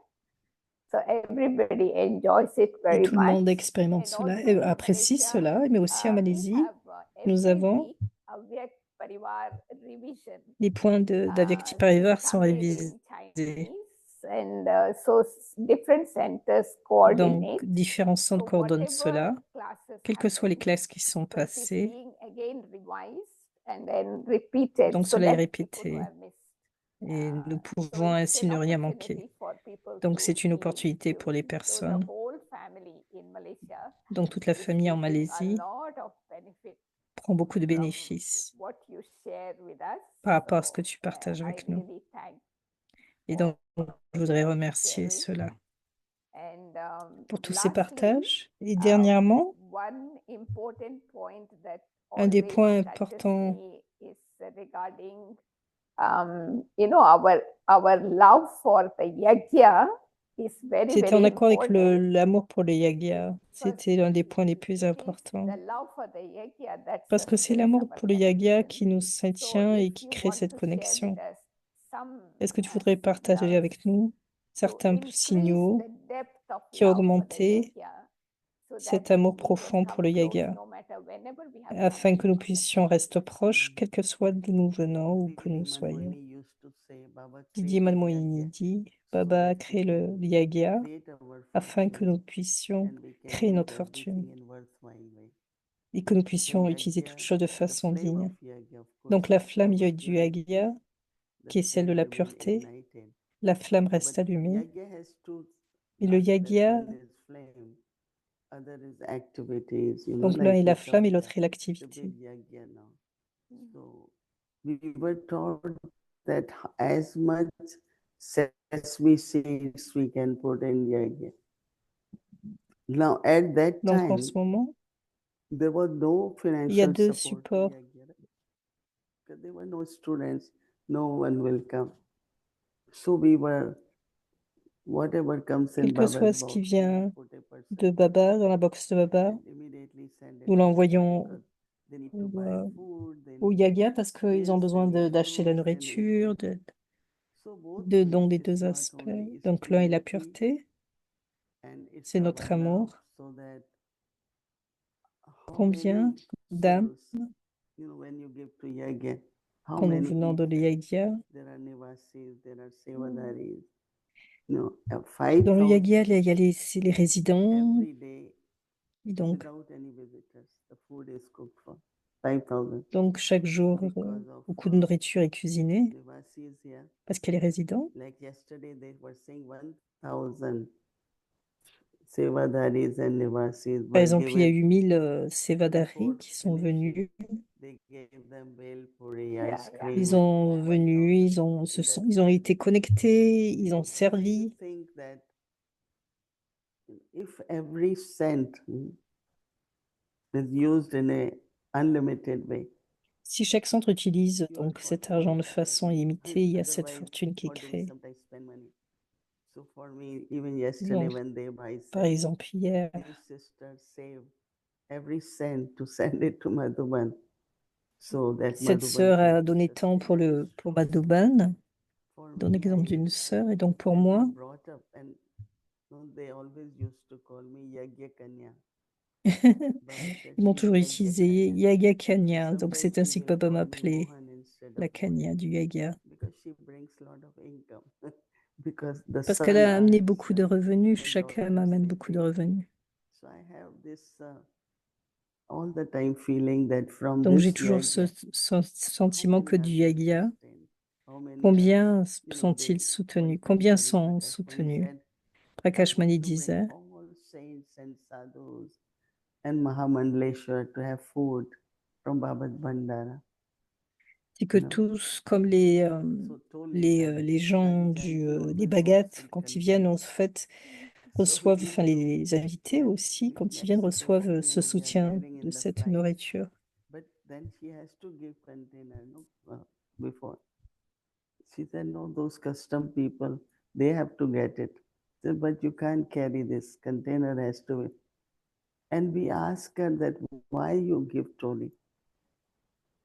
So everybody enjoys it Et very tout le much. monde expérimente And cela also et in apprécie Malaysia, cela. Mais aussi en we Malaisie, have nous every avons week Avyakt Parivar revision. les points d'Avyakti Parivar sont révisés. Chinese, and so different centers Donc, coordinate. différents centres So coordonnent whatever cela. classes Quelles que soient les happen, classes qui sont so it is passées, being again revised and then repeated donc so cela est that people who répété. have missed. Et nous So pouvons it's ainsi an ne rien manquer. opportunity for people Donc, to c'est une meet opportunité pour les you. So the personnes. whole family in Malaysia Donc, toute la is famille en getting a Malaisie lot of benefit prend beaucoup de from bénéfices what you share with us. par rapport à ce So que tu partages I avec nous. really thank Et donc, je voudrais your remercier sharing. cela And pour tous ces lastly, partages. Et dernièrement, one important point that un des always points touches importants, me is regarding our love for the yajna is very, c'était en very accord avec important. l'amour pour le yagya. Because C'était l'un des points les plus it is importants. the love for the yajna that Parce que c'est sustains l'amour our pour le yagya connection. qui nous So soutient et if qui you crée want cette to share with connexion. us some Est-ce que tu voudrais partager signals avec nous to certains increase signaux the depth of qui ont love for the augmenté yajna, so cet that amour we can profond pour come le close yaga, no matter whenever we have afin que nous connection. puissions rester proches, quel que soit d'où nous venons ou que Didi nous soyons. Manmohini used to say, Baba Didier created Manmohini yajna dit, so Baba a that we créé le can yaga create our afin que nous fortune puissions and we can créer do notre fortune everything in worthwhile way. et que nous So puissions utiliser toutes yajna, choses de the façon flame digne. of yajna, of course, Donc la is flamme our du purity. yaga, The qui est celle de flame la remain pureté, ignited. la flamme But reste allumée. yajna has two Et le aspects. yaga, One is flame, other is activities, donc l'un like est la this flamme et Avya, l'autre est the l'activité. big yajna now. So we were taught that as much sesame seeds we can put in yajna. Now at that Donc en time, ce moment, there was no il y a financial deux support to supports. yajna, right? Because there were no students, no one will come. So we were, whatever comes in Quel que soit Baba's ce qui box, we vient put a de percent Baba, dans la box de Baba, and immediately send it nous to yajna l'envoyons because they need to buy food, they au need yaga parce qu'ils ont this, they besoin need d'acheter la fruits, they need nourriture, this. So both donc des ways, deux it's not aspects. only Donc l'un est la spirituality pureté, and it's c'est our notre love, amour. so that how Combien many d'âmes, souls, when you give to yajna, how quand nous many venons dans eat le that? yaga, There are nivasis, there are sevadaris. dans le yaga, 5,000 il y a les résidents, every day Et donc, without any visitors. The food is cooked for 5,000 chaque jour, because of beaucoup de nourriture est cuisinée Nivasis here. parce qu'elle est résident. Like yesterday, they were saying 1,000 Sevadaris and Nivasis Par were exemple, il y a given. eu 1000 Sevadaris Before qui sont venus. They gave them bhel puri, Yeah, ice yeah. cream. Ils ont venu, ils ont été connectés, ils ont So servi. you think that if every cent is used in a unlimited way, Si chaque centre utilise your donc cet fortune argent is de created. façon illimitée, il y a cette Otherwise, fortune qui est how do we créée. sometimes spend money? So for me, even yesterday Donc, when Devbhai par said, exemple, hier, this sister saved every cent to send it to Madhuban, so that cette Madhuban sœur can a be donné tant pour sustained. pour Madhuban, For donne me, l'exemple d'une sœur, et donc pour I moi, was brought up and they always used to call me Yagya Kanya. Baba said ils m'ont she's toujours Yagya utilisé Kanya. Yaga Kanya, donc Sometimes c'est he ainsi que will papa call me m'appelait, Mohan instead la of Mohan, Kanya du Yaga, because she brings a lot of income. Because the parce qu'elle son a amené asks beaucoup de revenus, her chaque daughter âme is amène beaucoup de sleeping. revenus. So I have this all the time feeling that from Donc j'ai this toujours ce Yagya, sentiment how que many du are being Yaga, sustained? How many are, combien they sont-ils what soutenus? Combien sont Prakashmani soutenus? said, I Prakash want Mani to bring disait, all saints and sadhus and Mahamandleshwar to have food from Baba's Bandara. c'est que You know? tous, comme So told me that les gens des Bhagats, quand ils viennent, en fait, reçoivent, enfin les invités aussi, quand ils viennent, reçoivent ce soutien de cette nourriture. But then she has to give container, no, before. She said, no, those custom people, they have to get it. Said, but you can't carry this, container has to be. And we ask her that, why you give Toli?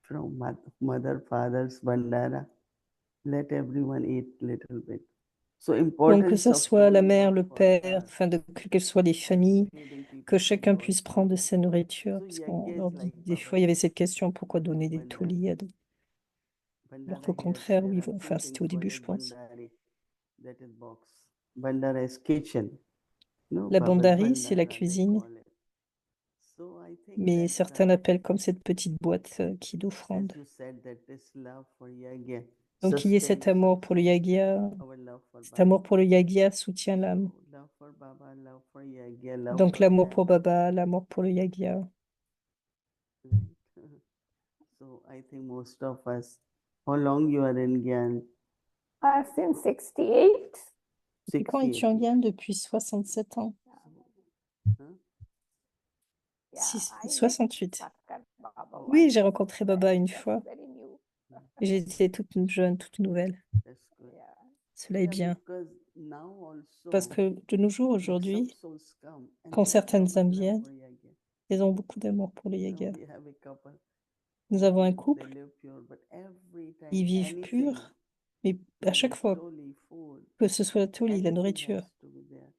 From mother, father's bandara, let everyone eat little bit. So Donc, que importance ce of soit la Toli mère, was le for père, us, enfin, quelles soient les familles, feeding people que from chacun Toli. puisse prendre de sa nourriture. So Parce Yagya qu'on is leur dit, like des Baba fois, il y avait cette question, pourquoi donner des Bandari. tolis à d'autres? Alors Bandara qu'au here, contraire, there oui, are two enfin, things c'était au début, called je as pense. Bandari. That is box. Bandara is kitchen. No, La Baba's bandari, c'est la Bandara, they cuisine, call it. So I think mais that, certains l'appellent comme cette petite boîte qui est as d'offrande. you said, that this love for Yagya Donc, il y ait cet sustains amour pour le also Yagya, our love for cet Baba. amour pour le Yagya soutient l'âme. So love for Baba, love for Yagya, love Donc, for l'amour pour family. Baba, l'amour pour le Yagya. Right? So I think most of us, how long you are in Gyan? Since 68. Et quand es-tu en 68 years. Guyane? Depuis 67 ans. Huh? Yeah, I met 68. Satkar Baba Oui, once. j'ai rencontré Baba une That's fois. very new. Et j'étais toute jeune, toute nouvelle. That's good. Yeah. Cela est Yeah, bien. because now Parce also, que de nos jours, like some aujourd'hui, souls come and quand they have certaines lot of âmes love viennent, for Yagya. elles ont beaucoup d'amour pour le Now Yaga. we have a couple Nous who avons un think they couple, live pure, but every time ils vivent anything, purs, mais à chaque whether fois, toli, food, que ce soit tout, la everything nourriture, has to be there.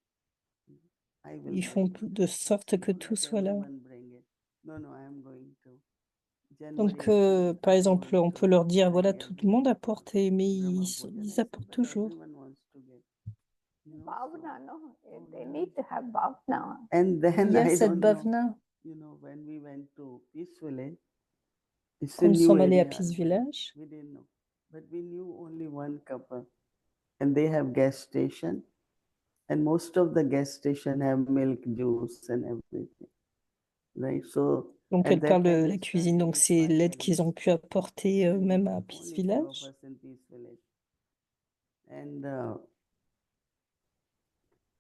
I will ils font bring. tout de sorte que No, tout let soit là. everyone bring it. No, no, I am going to. Donc, January 8th, par I am exemple, going on to peut leur dire, voilà, bring tout le everything monde to apporte, mais Brahma ils Bhojan. I said, apportent but toujours. everyone wants to get. You know, Bhavna, no? They Bhavna. need to have Bhavna. And then Il y a I cette don't know, bhavna. when we went to Peace Village, it's Quand a nous new sommes allés à area. Peace Village, We didn't know. But we knew only one couple. And they have gas station. And most of the gas station have milk, juice and everything. Right? So donc at elle that parle de time la we cuisine, donc started c'est l'aide inspiring. qu'ils ont pu apporter And même à Peace only four of Village. us in Peace Village. And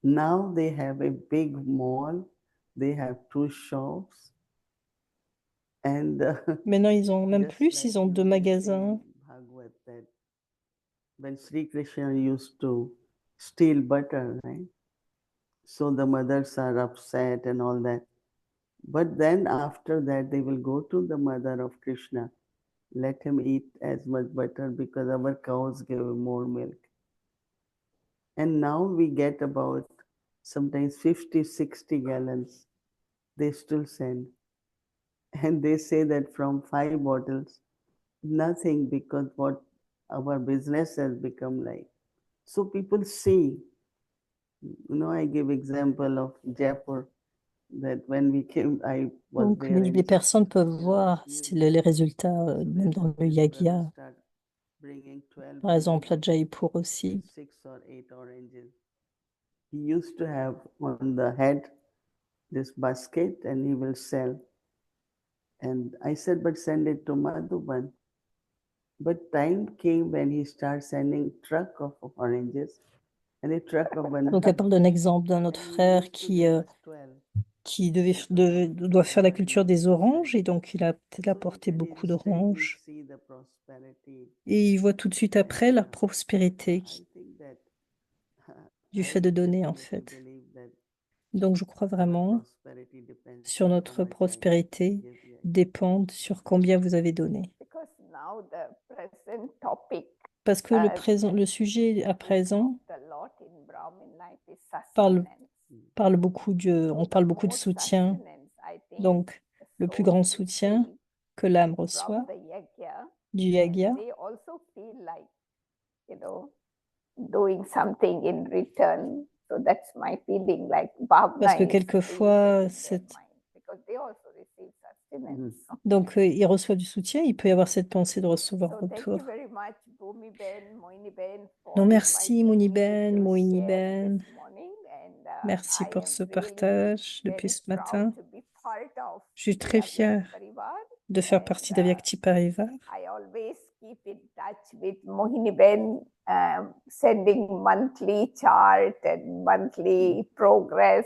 now they have a big mall. They have 2 shops. And Maintenant, ils ont même just plus, like ils ont 2 we say magasins. in Bhagavad that when Sri Krishna used to steal butter, right? So the mothers are upset and all that. But then after that, they will go to the mother of Krishna. Let him eat as much butter because our cows give more milk. And now we get about sometimes 50, 60 gallons. They still send. And they say that from 5 bottles, nothing because what our business has become like. So people see, I give example of Jaipur. that when we came, I was Donc, there les and personnes peuvent voir les résultats, même dans le Yagya, start bringing 12 par exemple à oranges, Jaipur aussi. 6 or 8 oranges. He used to have on the head this basket and he will sell. And I said, but send it to Madhuban. But time came when he started sending truck of oranges and a truck of bananas. Donc, elle parle d'un exemple d'un autre frère qui doit faire la culture des oranges et donc il a peut-être apporté beaucoup d'oranges. Et il voit tout de suite après la prospérité du fait de donner en fait. Donc je crois vraiment sur notre prospérité dépend sur combien vous avez donné. Because now the present topic Parce que le sujet à présent a lot in Brahmin life is on sustenance. parle beaucoup de soutien. Sustenance, I think, Donc le plus grand soutien que l'âme reçoit from the yajna, du yagya, they also feel like, doing something in return. So that's my feeling, like Bhavna parce que is quelquefois, in their mind, because they also receive sustenance. donc il reçoit du soutien, il peut y avoir cette pensée de recevoir So thank retour. you very much, Bhumi Ben, Moini Ben, for Non, merci inviting Mouni me Ben, to Moini share Ben. this morning, and, Merci I pour am ce really partage depuis very ce matin. proud to be part of Je suis the très Avyakt fière Parivar, de faire and, partie d'Avyakti Parivar. I always keep in touch with Mohini Ben, sending monthly chart and monthly progress.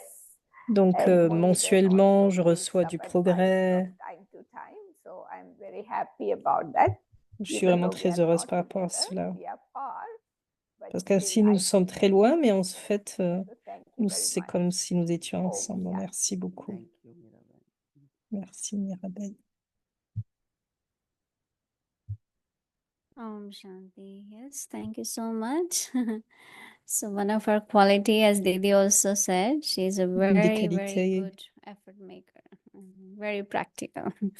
Donc And Mohini Ben mensuellement, also je gives reçois du some advice progrès. from time to time, so I'm very happy about that. Je suis Even vraiment though we très are heureuse not par rapport à together, cela. we are far, but Parce que still si nous I sommes can très make loin, it. mais en fait, So thank you very c'est much. comme si nous étions Om ensemble. Shanti. Merci beaucoup. Thank you, Mirabai. Merci Mirabai. Om Shanti. Yes, thank you so much. So one of her quality, as Didi also said, she is a Une des very, very qualités, good effort maker, very practical. donc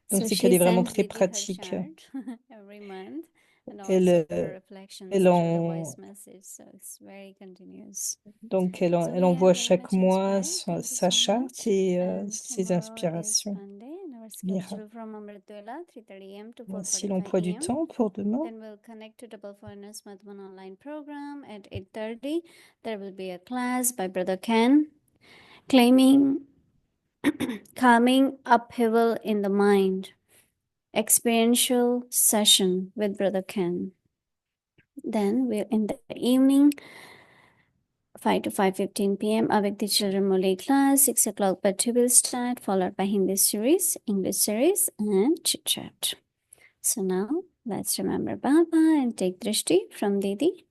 So c'est she qu'elle est vraiment sends très Didi her pratique. chart every month, and Elle, also her reflections elle through the en, voice message. So it's very continuous. donc elle, So elle we are envoie very chaque much mois inspired. Thank you sa so charte much. et And ses tomorrow is inspirations. Monday, and our Mira. schedule from Amritula 3:30 a.m. to Voici 4:45 l'emploi du p.m. temps pour demain. Then we'll connect to Double Furnace Madhvan online program at 8:30. There will be a class by Brother Ken, claiming calming upheaval in the mind, experiential session with Brother Ken. Then we'll in the evening 5 to 5:15 p.m. Avyakti Children Moli class, 6 o'clock Bhatti will start, followed by Hindi series, English series, and chit chat. So now let's remember Baba and take Drishti from Didi.